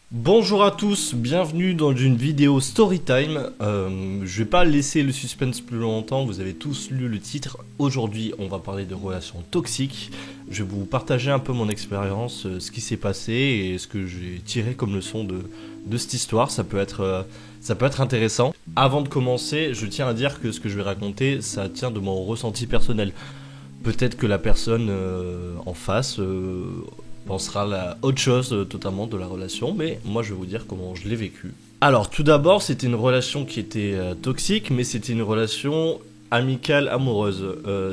Bonjour à tous, bienvenue dans une vidéo Storytime. Je vais pas laisser le suspense plus longtemps, vous avez tous lu le titre. Aujourd'hui, on va parler de relations toxiques. Je vais vous partager un peu mon expérience, ce qui s'est passé et ce que j'ai tiré comme leçon de cette histoire. Ça peut être intéressant. Avant de commencer, je tiens à dire que ce que je vais raconter, ça tient de mon ressenti personnel. Peut-être que la personne en face pensera à autre chose totalement de la relation, mais moi je vais vous dire comment je l'ai vécu. Alors tout d'abord, c'était une relation qui était toxique, mais c'était une relation amicale, amoureuse.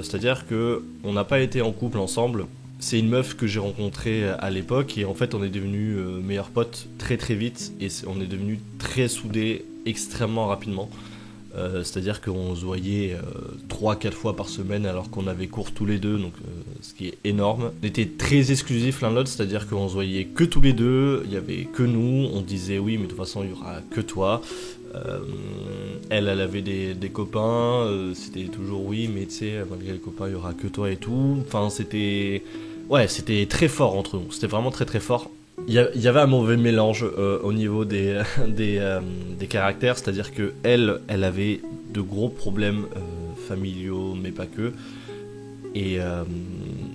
C'est-à-dire que on n'a pas été en couple ensemble. C'est une meuf que j'ai rencontrée à l'époque et en fait on est devenus meilleurs potes très très vite et on est devenus très soudés extrêmement rapidement. C'est-à-dire qu'on se voyait 3-4 fois par semaine alors qu'on avait cours tous les deux, donc ce qui est énorme. On était très exclusifs l'un de l'autre, c'est-à-dire qu'on se voyait que tous les deux, il y avait que nous, on disait oui mais de toute façon il y aura que toi. Elle avait des copains, c'était toujours oui mais tu sais malgré les copains il y aura que toi et tout. Enfin c'était très fort entre nous, c'était vraiment très très fort. Il y avait un mauvais mélange au niveau des caractères, c'est-à-dire que elle avait de gros problèmes familiaux, mais pas que. Et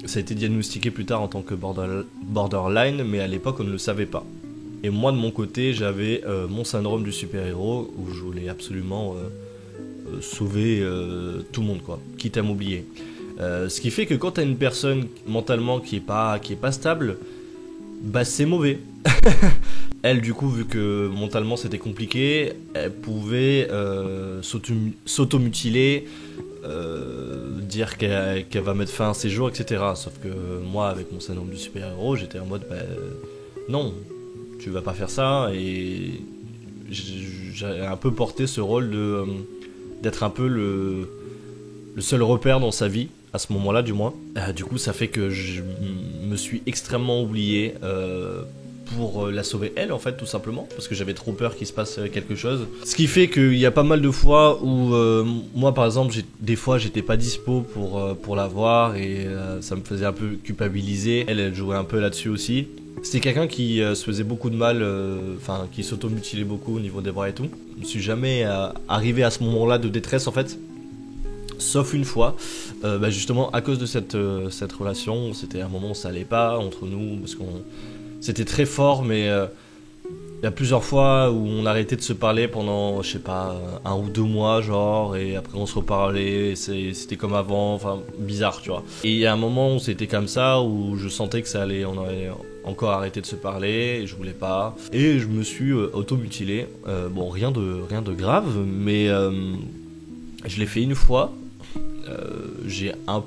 ça a été diagnostiqué plus tard en tant que borderline, mais à l'époque on ne le savait pas. Et moi de mon côté, j'avais mon syndrome du super-héros, où je voulais absolument sauver tout le monde, quoi, quitte à m'oublier. Ce qui fait que quand t'as une personne mentalement qui est pas stable, bah c'est mauvais. Elle du coup vu que mentalement c'était compliqué, elle pouvait s'automutiler, dire qu'elle va mettre fin à ses jours, etc. Sauf que moi avec mon syndrome du super-héros j'étais en mode bah, non, tu vas pas faire ça et j'ai un peu porté ce rôle d'être un peu le seul repère dans sa vie, à ce moment-là du moins. Du coup ça fait que je me suis extrêmement oublié pour la sauver elle en fait tout simplement, parce que j'avais trop peur qu'il se passe quelque chose. Ce qui fait qu'il y a pas mal de fois où moi par exemple des fois j'étais pas dispo pour la voir et ça me faisait un peu culpabiliser. Elle jouait un peu là-dessus aussi. C'était quelqu'un qui se faisait beaucoup de mal, qui s'automutilait beaucoup au niveau des bras et tout. Je me suis jamais arrivé à ce moment-là de détresse en fait. Sauf une fois, justement à cause de cette relation, c'était un moment où ça allait pas entre nous, parce qu'on c'était très fort, mais il y a plusieurs fois où on arrêtait de se parler pendant, je sais pas, 1 ou 2 mois, genre, et après on se reparlait, c'était comme avant, enfin bizarre, tu vois. Et il y a un moment où c'était comme ça, où je sentais que on allait encore arrêter de se parler, et je voulais pas, et je me suis automutilé. Bon, rien de grave, mais je l'ai fait une fois. J'ai un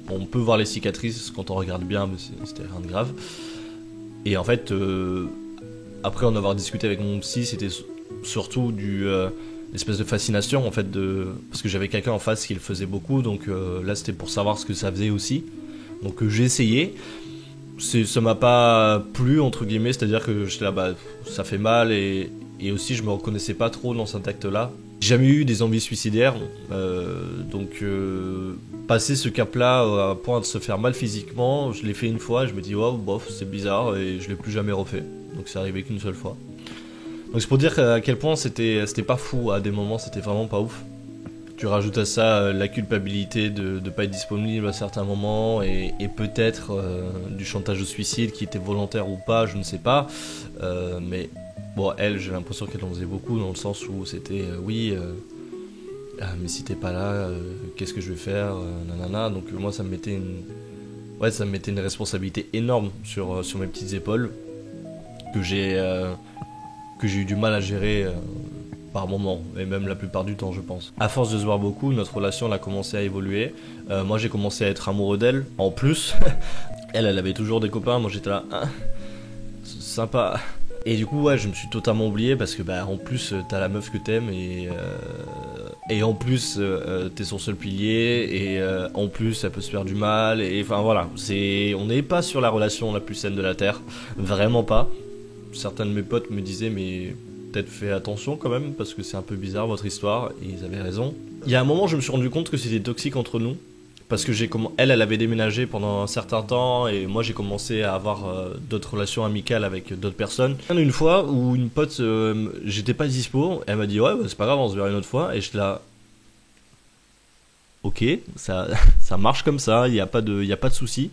On peut voir les cicatrices quand on regarde bien, mais c'était rien de grave. Et en fait, après en avoir discuté avec mon psy, c'était surtout espèce de fascination en fait parce que j'avais quelqu'un en face qui le faisait beaucoup, donc là c'était pour savoir ce que ça faisait aussi. Donc j'ai essayé. Ça m'a pas plu entre guillemets, c'est-à-dire que j'étais là, bah ça fait mal et aussi je me reconnaissais pas trop dans cet acte-là. J'ai jamais eu des envies suicidaires, donc passer ce cap-là à point de se faire mal physiquement, je l'ai fait une fois, je me dis waouh, bof, c'est bizarre et je l'ai plus jamais refait. Donc c'est arrivé qu'une seule fois. Donc c'est pour dire à quel point c'était pas fou, à des moments c'était vraiment pas ouf. Tu rajoutes à ça la culpabilité de pas être disponible à certains moments et peut-être du chantage au suicide qui était volontaire ou pas, je ne sais pas. Mais bon, elle, j'ai l'impression qu'elle en faisait beaucoup dans le sens où c'était mais si t'es pas là, qu'est-ce que je vais faire, nanana. Donc moi ça me mettait une responsabilité énorme sur mes petites épaules que j'ai eu du mal à gérer par moment, et même la plupart du temps je pense. À force de se voir beaucoup, notre relation elle a commencé à évoluer. Moi j'ai commencé à être amoureux d'elle. En plus, elle avait toujours des copains, moi j'étais là, ah, c'est sympa. Et du coup ouais, je me suis totalement oublié parce que bah en plus t'as la meuf que t'aimes et en plus t'es son seul pilier et en plus elle peut se faire du mal et enfin voilà, on n'est pas sur la relation la plus saine de la terre, vraiment pas. Certains de mes potes me disaient mais peut-être fait attention quand même parce que c'est un peu bizarre votre histoire et ils avaient raison. Il y a un moment je me suis rendu compte que c'était toxique entre nous Parce que elle avait déménagé pendant un certain temps et moi j'ai commencé à avoir d'autres relations amicales avec d'autres personnes. Une fois où une pote, j'étais pas dispo, elle m'a dit ouais, bah, c'est pas grave, on se verra une autre fois. Et je là, ok, ça, ça marche comme ça, y a pas de souci.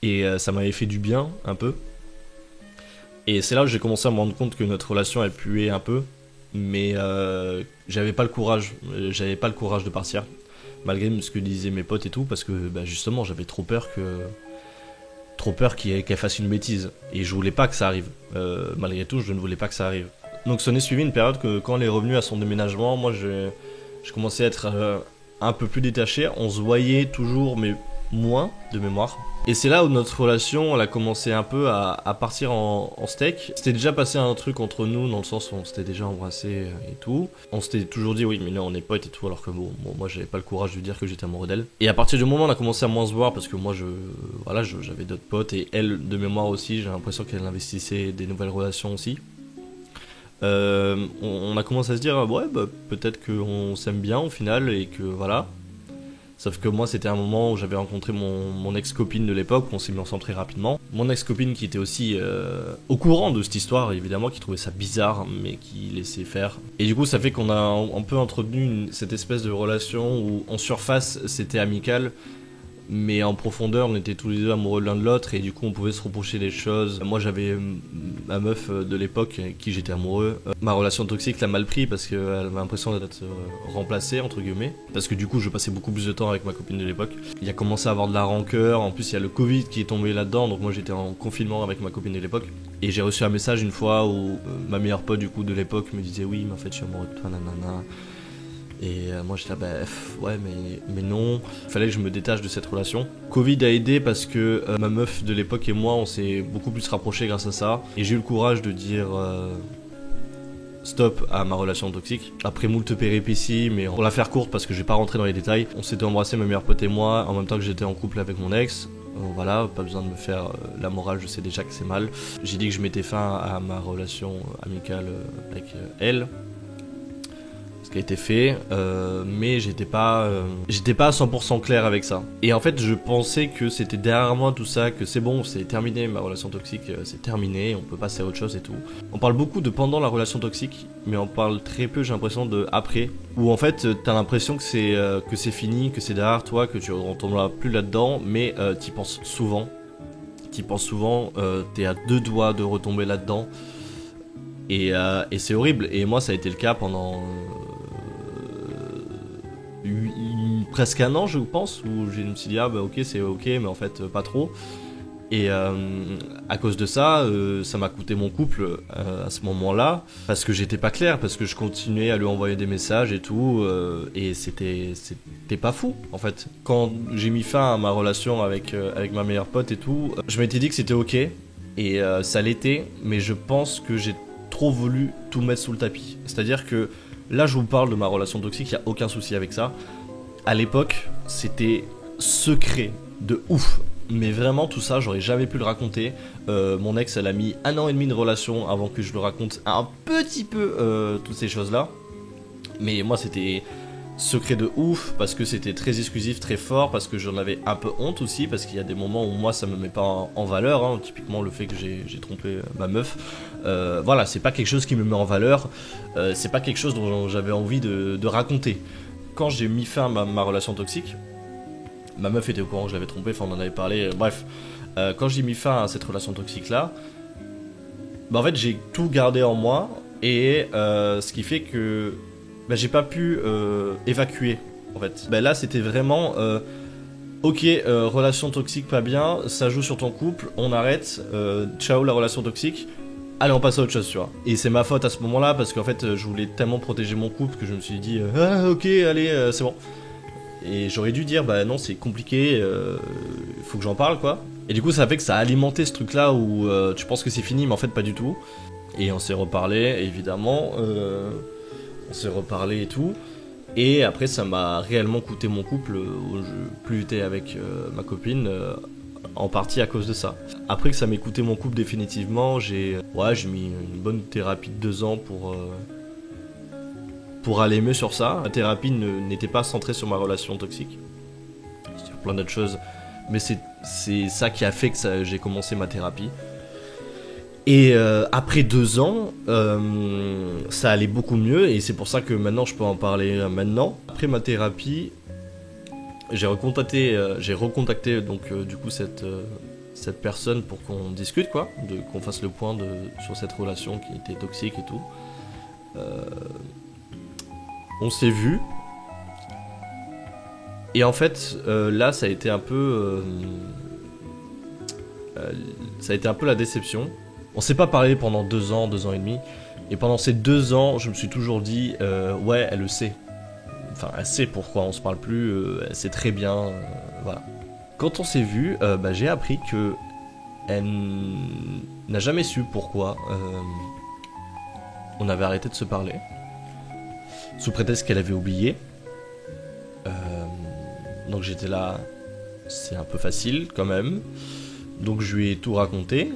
Et ça m'avait fait du bien un peu. Et c'est là où j'ai commencé à me rendre compte que notre relation elle puait un peu, mais j'avais pas le courage, de partir. Malgré ce que disaient mes potes et tout, parce que bah, justement j'avais trop peur qu'elle fasse une bêtise et je voulais pas que ça arrive. Malgré tout, je ne voulais pas que ça arrive. Donc s'en est suivi une période que quand elle est revenue à son déménagement, moi je commençais à être un peu plus détaché. On se voyait toujours, mais moins de mémoire. Et c'est là où notre relation elle a commencé un peu à partir en steak. C'était déjà passé un truc entre nous dans le sens où on s'était déjà embrassé et tout. On s'était toujours dit oui mais là on est potes et tout, alors que bon moi j'avais pas le courage de lui dire que j'étais amoureux d'elle. Et à partir du moment où on a commencé à moins se voir parce que moi j'avais d'autres potes et elle de mémoire aussi, j'ai l'impression qu'elle investissait des nouvelles relations aussi. On a commencé à se dire ouais bah, peut-être qu'on s'aime bien au final et que voilà. Sauf que moi, c'était un moment où j'avais rencontré mon ex-copine de l'époque, on s'est mis ensemble très rapidement. Mon ex-copine qui était aussi au courant de cette histoire, évidemment, qui trouvait ça bizarre, mais qui laissait faire. Et du coup, ça fait qu'on a un peu entretenu cette espèce de relation où, en surface, c'était amical, mais en profondeur, on était tous les deux amoureux l'un de l'autre, et du coup, on pouvait se reprocher des choses. Moi, j'avais ma meuf de l'époque, avec qui j'étais amoureux. Ma relation toxique l'a mal pris parce qu'elle avait l'impression d'être remplacée, entre guillemets. Parce que du coup, je passais beaucoup plus de temps avec ma copine de l'époque. Il a commencé à avoir de la rancœur. En plus, il y a le Covid qui est tombé là-dedans, donc moi, j'étais en confinement avec ma copine de l'époque. Et j'ai reçu un message une fois où ma meilleure pote, du coup, de l'époque me disait oui, mais en fait, je suis amoureux de toi, nanana. Et moi j'étais là, bah ouais mais non, il fallait que je me détache de cette relation. Covid a aidé parce que ma meuf de l'époque et moi on s'est beaucoup plus rapprochés grâce à ça. Et j'ai eu le courage de dire stop à ma relation toxique. Après moult péripéties, mais pour la faire courte parce que je vais pas rentrer dans les détails, on s'était embrassé ma meilleure pote et moi en même temps que j'étais en couple avec mon ex. Voilà, pas besoin de me faire la morale, je sais déjà que c'est mal. J'ai dit que je mettais fin à ma relation amicale avec elle. Qui a été fait, mais j'étais pas à 100% clair avec ça. Et en fait, je pensais que c'était derrière moi tout ça, que c'est bon, c'est terminé, ma relation toxique, c'est terminé, on peut passer à autre chose et tout. On parle beaucoup de pendant la relation toxique, mais on parle très peu, j'ai l'impression, de après, où en fait, t'as l'impression que c'est fini, que c'est derrière toi, que tu retomberas plus là-dedans, mais t'y penses souvent. T'es à 2 doigts de retomber là-dedans. Et c'est horrible. Et moi, ça a été le cas pendant presque un an, je pense, où je me suis dit ah bah ok, c'est ok, mais en fait pas trop. Et à cause de ça, ça m'a coûté mon couple à ce moment-là, parce que j'étais pas clair, parce que je continuais à lui envoyer des messages et tout, et c'était pas fou en fait. Quand j'ai mis fin à ma relation avec ma meilleure pote et tout, je m'étais dit que c'était ok, et ça l'était, mais je pense que j'ai trop voulu tout mettre sous le tapis. C'est-à-dire que là, je vous parle de ma relation toxique, il n'y a aucun souci avec ça. À l'époque, c'était secret de ouf. Mais vraiment, tout ça, j'aurais jamais pu le raconter. Mon ex, elle a mis 1 an et demi de relation avant que je le raconte un petit peu toutes ces choses-là. Mais moi, c'était secret de ouf, parce que c'était très exclusif, très fort, parce que j'en avais un peu honte aussi, parce qu'il y a des moments où moi ça me met pas en valeur, hein, typiquement le fait que j'ai trompé ma meuf. Voilà, c'est pas quelque chose qui me met en valeur, c'est pas quelque chose dont j'avais envie de raconter. Quand j'ai mis fin à ma relation toxique, ma meuf était au courant que je l'avais trompé, enfin on en avait parlé, bref. Quand j'ai mis fin à cette relation toxique là, bah en fait j'ai tout gardé en moi, et ce qui fait que bah, j'ai pas pu évacuer en fait. Bah, là c'était vraiment ok, relation toxique pas bien, ça joue sur ton couple, on arrête, ciao la relation toxique, allez on passe à autre chose, tu vois. Et c'est ma faute à ce moment là parce qu'en fait je voulais tellement protéger mon couple que je me suis dit ah ok allez c'est bon. Et j'aurais dû dire bah non c'est compliqué, faut que j'en parle quoi. Et du coup ça fait que ça a alimenté ce truc là où tu penses que c'est fini mais en fait pas du tout. Et on s'est reparlé évidemment, on s'est reparlé et tout. Et après ça m'a réellement coûté mon couple où je plus été avec ma copine, en partie à cause de ça. Après que ça m'ait coûté mon couple définitivement, j'ai mis une bonne thérapie de 2 ans pour aller mieux sur ça. La thérapie n'était pas centrée sur ma relation toxique. plein d'autres choses. Mais c'est ça qui a fait que j'ai commencé ma thérapie. Et après 2 ans, ça allait beaucoup mieux et c'est pour ça que maintenant je peux en parler maintenant. Après ma thérapie, j'ai recontacté donc du coup cette personne pour qu'on discute quoi, qu'on fasse le point sur cette relation qui était toxique et tout. On s'est vu et en fait là ça a été un peu la déception. On s'est pas parlé pendant 2 ans, 2 ans et demi. Et pendant ces 2 ans, je me suis toujours dit, ouais, elle le sait. Enfin, elle sait pourquoi on se parle plus, elle sait très bien, voilà. Quand on s'est vu, j'ai appris que elle n'a jamais su pourquoi on avait arrêté de se parler. Sous prétexte qu'elle avait oublié. Donc j'étais là, c'est un peu facile quand même. Donc je lui ai tout raconté.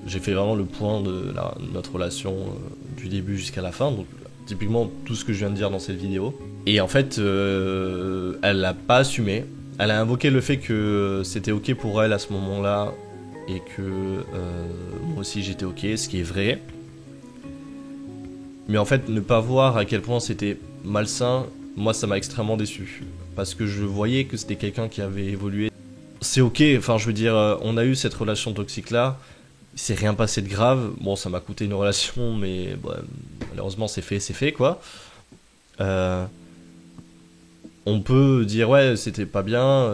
J'ai fait vraiment le point de notre relation du début jusqu'à la fin, donc typiquement tout ce que je viens de dire dans cette vidéo. Et en fait, elle l'a pas assumé. Elle a invoqué le fait que c'était ok pour elle à ce moment-là et que moi aussi j'étais ok, ce qui est vrai. Mais en fait, ne pas voir à quel point c'était malsain, moi ça m'a extrêmement déçu. Parce que je voyais que c'était quelqu'un qui avait évolué. C'est ok, enfin je veux dire, on a eu cette relation toxique là. Il s'est rien passé de grave. Bon, ça m'a coûté une relation, mais bon, malheureusement, c'est fait, quoi. On peut dire, ouais, c'était pas bien,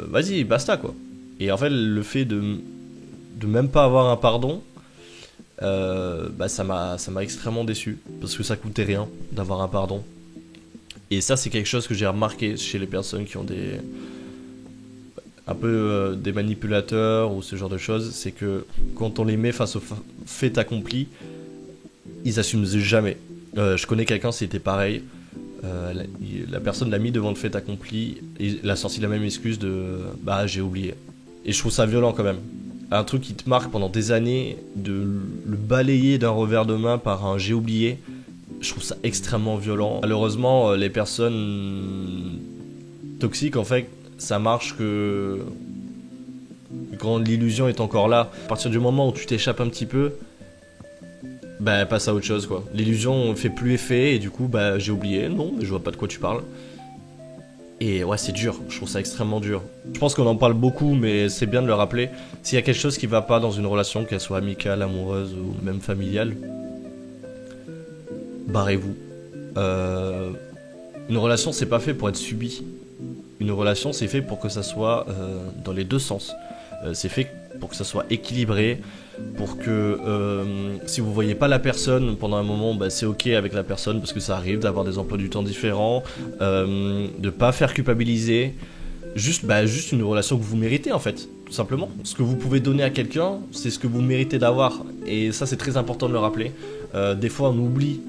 vas-y, basta, quoi. Et en fait, le fait de même pas avoir un pardon, ça m'a extrêmement déçu. Parce que ça coûtait rien d'avoir un pardon. Et ça, c'est quelque chose que j'ai remarqué chez les personnes qui ont un peu des manipulateurs ou ce genre de choses, c'est que quand on les met face au fait accompli, ils assument jamais. Je connais quelqu'un, c'était pareil. La personne l'a mis devant le fait accompli et il a sorti la même excuse de bah j'ai oublié. Et je trouve ça violent quand même. Un truc qui te marque pendant des années, de le balayer d'un revers de main par un j'ai oublié, je trouve ça extrêmement violent. Malheureusement, les personnes toxiques en fait, ça marche que quand l'illusion est encore là. À partir du moment où tu t'échappes un petit peu, passe à autre chose quoi. L'illusion fait plus effet et du coup j'ai oublié, non mais je vois pas de quoi tu parles. Et ouais c'est dur, je trouve ça extrêmement dur. Je pense qu'on en parle beaucoup mais c'est bien de le rappeler. S'il y a quelque chose qui va pas dans une relation, qu'elle soit amicale, amoureuse ou même familiale, barrez-vous. Une relation c'est pas fait pour être subie. Une relation, c'est fait pour que ça soit dans les deux sens. C'est fait pour que ça soit équilibré, pour que si vous voyez pas la personne pendant un moment, c'est ok avec la personne parce que ça arrive d'avoir des emplois du temps différents, de pas faire culpabiliser. Juste une relation que vous méritez en fait, tout simplement. Ce que vous pouvez donner à quelqu'un, c'est ce que vous méritez d'avoir. Et ça, c'est très important de le rappeler. Des fois, on oublie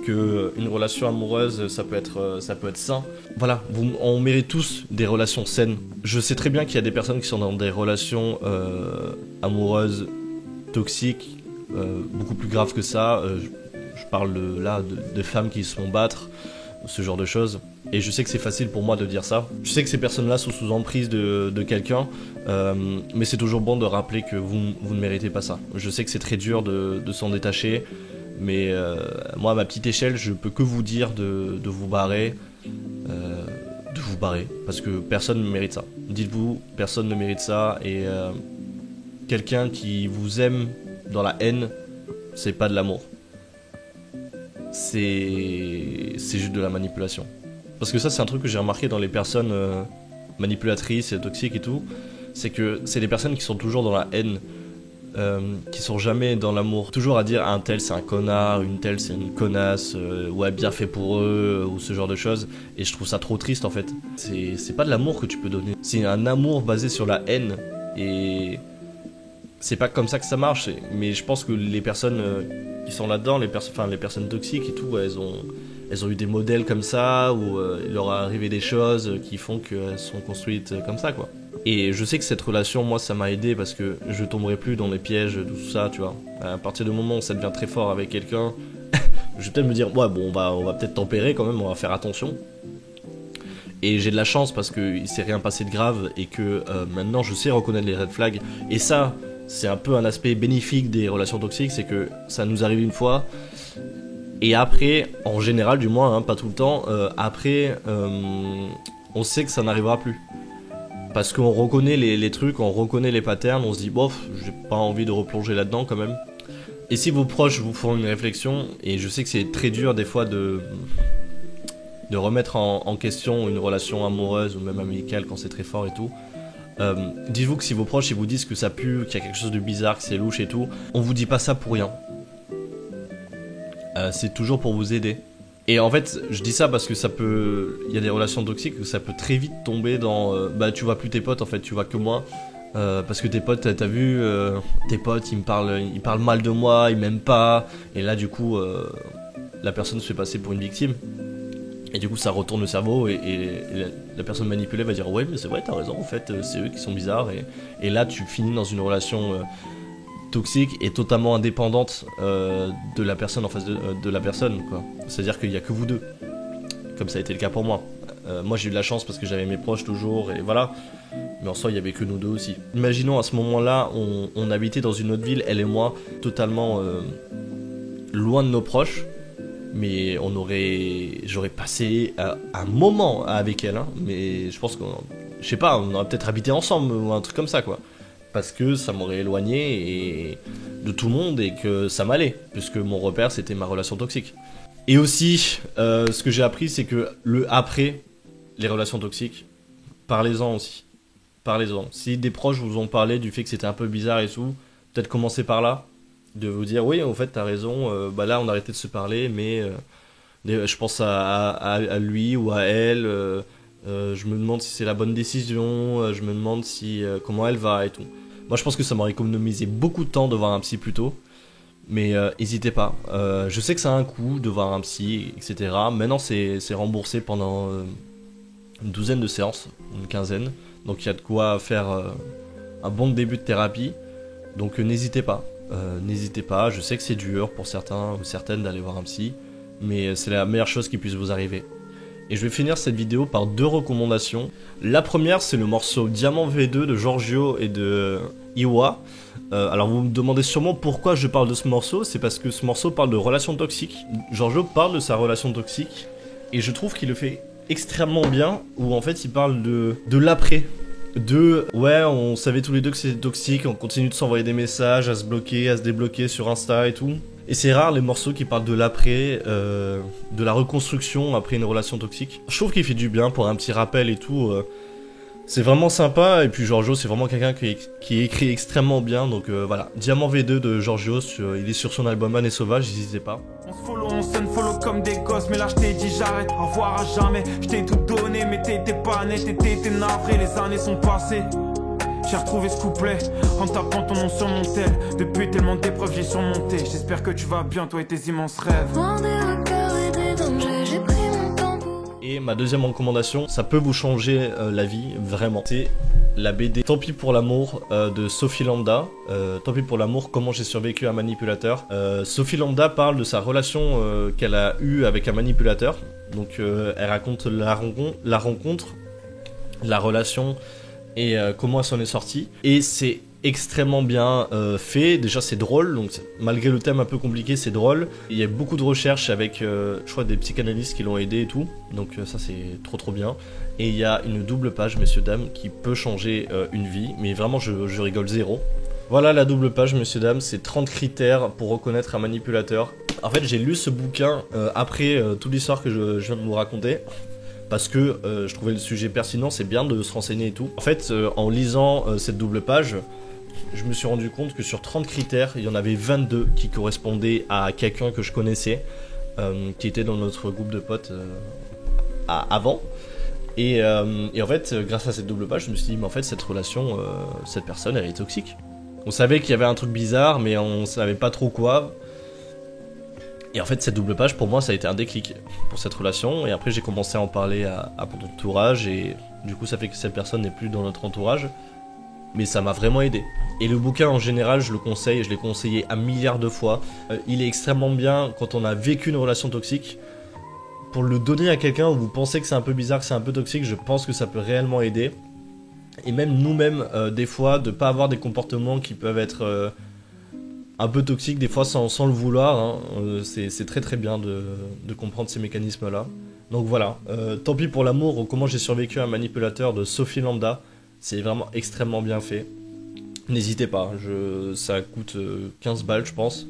une relation amoureuse ça peut être sain. Voilà, on mérite tous des relations saines. Je sais très bien qu'il y a des personnes qui sont dans des relations amoureuses toxiques, beaucoup plus graves que ça. Je parle de femmes qui se font battre, ce genre de choses. Et je sais que c'est facile pour moi de dire ça. Je sais que ces personnes-là sont sous emprise de quelqu'un, mais c'est toujours bon de rappeler que vous ne méritez pas ça. Je sais que c'est très dur de s'en détacher. Mais moi, à ma petite échelle, je peux que vous dire de vous barrer. Parce que personne ne mérite ça. Dites-vous, personne ne mérite ça. Et quelqu'un qui vous aime dans la haine, c'est pas de l'amour. C'est juste de la manipulation. Parce que ça, c'est un truc que j'ai remarqué dans les personnes manipulatrices et toxiques et tout. C'est que c'est des personnes qui sont toujours dans la haine. Qui sont jamais dans l'amour, toujours à dire un tel c'est un connard, une telle c'est une connasse, ouais bien fait pour eux, ou ce genre de choses, et je trouve ça trop triste en fait. C'est pas de l'amour que tu peux donner, c'est un amour basé sur la haine, et c'est pas comme ça que ça marche, mais je pense que les personnes qui sont là-dedans, les personnes toxiques et tout, elles ont eu des modèles comme ça, où il leur est arrivé des choses qui font qu'elles sont construites comme ça quoi. Et je sais que cette relation, moi, ça m'a aidé parce que je tomberai plus dans les pièges, tout ça, tu vois. À partir du moment où ça devient très fort avec quelqu'un, je vais peut-être me dire, ouais, bon, on va peut-être tempérer quand même, on va faire attention. Et j'ai de la chance parce qu'il s'est rien passé de grave et que maintenant je sais reconnaître les red flags. Et ça, c'est un peu un aspect bénéfique des relations toxiques, c'est que ça nous arrive une fois. Et après, en général du moins, hein, pas tout le temps, on sait que ça n'arrivera plus. Parce qu'on reconnaît les trucs, on reconnaît les patterns, on se dit bof, j'ai pas envie de replonger là-dedans quand même. Et si vos proches vous font une réflexion, et je sais que c'est très dur des fois de remettre en question une relation amoureuse ou même amicale quand c'est très fort et tout, dites-vous que si vos proches ils vous disent que ça pue, qu'il y a quelque chose de bizarre, que c'est louche et tout, on vous dit pas ça pour rien. C'est toujours pour vous aider. Et en fait, je dis ça parce que il y a des relations toxiques où ça peut très vite tomber dans tu vois plus tes potes en fait, tu vois que moi. Parce que tes potes, t'as vu, tes potes ils parlent mal de moi, ils m'aiment pas. Et là du coup, la personne se fait passer pour une victime. Et du coup ça retourne le cerveau et la personne manipulée va dire ouais mais c'est vrai t'as raison en fait c'est eux qui sont bizarres et là tu finis dans une relation toxique et totalement indépendante de la personne en face de la personne quoi. C'est-à-dire qu'il n'y a que vous deux, comme ça a été le cas pour moi. Moi j'ai eu de la chance parce que j'avais mes proches toujours et voilà, mais en soi il n'y avait que nous deux aussi. Imaginons à ce moment-là on habitait dans une autre ville, elle et moi, totalement loin de nos proches. Mais j'aurais passé un moment avec elle, hein, mais je pense je sais pas, on aurait peut-être habité ensemble ou un truc comme ça quoi. Parce que ça m'aurait éloigné de tout le monde et que ça m'allait, puisque mon repère c'était ma relation toxique. Et aussi, ce que j'ai appris c'est que après les relations toxiques, parlez-en aussi. Parlez-en. Si des proches vous ont parlé du fait que c'était un peu bizarre et tout, peut-être commencer par là. De vous dire oui en fait t'as raison, là on a arrêté de se parler mais je pense à lui ou à elle, je me demande si c'est la bonne décision, je me demande comment elle va et tout. Moi je pense que ça m'aurait économisé beaucoup de temps de voir un psy plus tôt, mais n'hésitez pas, je sais que ça a un coût de voir un psy etc. Maintenant c'est remboursé pendant une douzaine de séances, une quinzaine, donc il y a de quoi faire un bon début de thérapie, donc n'hésitez pas. N'hésitez pas, je sais que c'est dur pour certains ou certaines d'aller voir un psy, mais c'est la meilleure chose qui puisse vous arriver. Et je vais finir cette vidéo par 2 recommandations. La première, c'est le morceau Diamant V2 de Giorgio et de Iwa. Alors vous me demandez sûrement pourquoi je parle de ce morceau, c'est parce que ce morceau parle de relations toxiques. Giorgio parle de sa relation toxique, et je trouve qu'il le fait extrêmement bien, où en fait il parle de l'après. Ouais, on savait tous les deux que c'était toxique, on continue de s'envoyer des messages, à se bloquer, à se débloquer sur Insta et tout. Et c'est rare les morceaux qui parlent de l'après, de la reconstruction après une relation toxique. Je trouve qu'il fait du bien pour un petit rappel et tout. C'est vraiment sympa, et puis Giorgio c'est vraiment quelqu'un qui écrit extrêmement bien, donc voilà. Diamant V2 de Giorgio, il est sur son album Année Sauvage, n'hésitez pas. On se follow, on s'unfollow comme des gosses, mais là je t'ai dit j'arrête, au revoir à jamais. Je t'ai tout donné, mais t'étais pas net, t'étais navré, les années sont passées. J'ai retrouvé ce couplet en tapant ton nom sur mon tel. Depuis tellement d'épreuves j'ai surmonté. J'espère que tu vas bien, toi et tes immenses rêves. Et ma deuxième recommandation, ça peut vous changer la vie, vraiment. C'est la BD Tant pis pour l'amour de Sophie Lambda. Tant pis pour l'amour, comment j'ai survécu à un manipulateur. Sophie Lambda parle de sa relation qu'elle a eue avec un manipulateur. Donc elle raconte la rencontre, la relation et comment elle s'en est sortie. Et c'est extrêmement bien fait. Déjà c'est drôle, donc malgré le thème un peu compliqué, c'est drôle. Il y a beaucoup de recherches avec je crois des psychanalystes qui l'ont aidé et tout, donc ça c'est trop bien. Et il y a une double page, messieurs dames, qui peut changer une vie, mais vraiment je rigole zéro. Voilà la double page, messieurs dames, c'est 30 critères pour reconnaître un manipulateur. En fait j'ai lu ce bouquin après toute l'histoire que je viens de vous raconter, parce que je trouvais le sujet pertinent, c'est bien de se renseigner et tout. En fait en lisant cette double page, je me suis rendu compte que sur 30 critères, il y en avait 22 qui correspondaient à quelqu'un que je connaissais, qui était dans notre groupe de potes avant. Et en fait, grâce à cette double page, je me suis dit, mais en fait, cette relation, cette personne, elle est toxique. On savait qu'il y avait un truc bizarre, mais on savait pas trop quoi. Et en fait, cette double page, pour moi, ça a été un déclic pour cette relation. Et après, j'ai commencé à en parler à mon entourage, et du coup, ça fait que cette personne n'est plus dans notre entourage. Mais ça m'a vraiment aidé. Et le bouquin en général, je le conseille, je l'ai conseillé un milliard de fois. Il est extrêmement bien quand on a vécu une relation toxique, pour le donner à quelqu'un où vous pensez que c'est un peu bizarre, que c'est un peu toxique, je pense que ça peut réellement aider. Et même nous-mêmes, des fois, de pas avoir des comportements qui peuvent être un peu toxiques, des fois sans le vouloir, hein. C'est très très bien de comprendre ces mécanismes-là. Donc voilà, tant pis pour l'amour, ou comment j'ai survécu à un manipulateur de Sophie Lambda, c'est vraiment extrêmement bien fait. N'hésitez pas, ça coûte 15 balles je pense,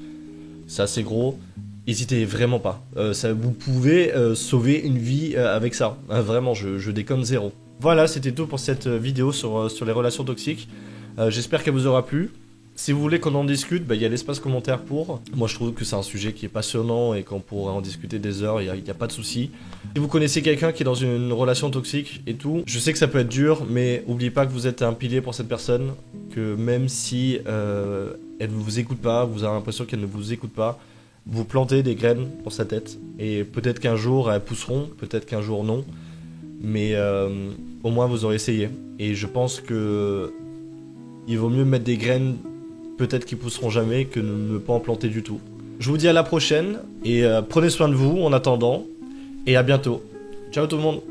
c'est assez gros. N'hésitez vraiment pas, vous pouvez sauver une vie avec ça, vraiment, je déconne zéro. Voilà, c'était tout pour cette vidéo sur les relations toxiques, j'espère qu'elle vous aura plu. Si vous voulez qu'on en discute, il y a l'espace commentaire pour. Moi je trouve que c'est un sujet qui est passionnant et qu'on pourrait en discuter des heures, il n'y a pas de souci. Si vous connaissez quelqu'un qui est dans une relation toxique et tout, je sais que ça peut être dur, mais n'oubliez pas que vous êtes un pilier pour cette personne, que même si elle ne vous écoute pas, vous avez l'impression qu'elle ne vous écoute pas, vous plantez des graines dans sa tête, et peut-être qu'un jour elles pousseront, peut-être qu'un jour non, mais au moins vous aurez essayé. Et je pense que il vaut mieux mettre des graines peut-être qu'ils pousseront jamais que ne pas en planter du tout. Je vous dis à la prochaine et prenez soin de vous en attendant et à bientôt. Ciao tout le monde.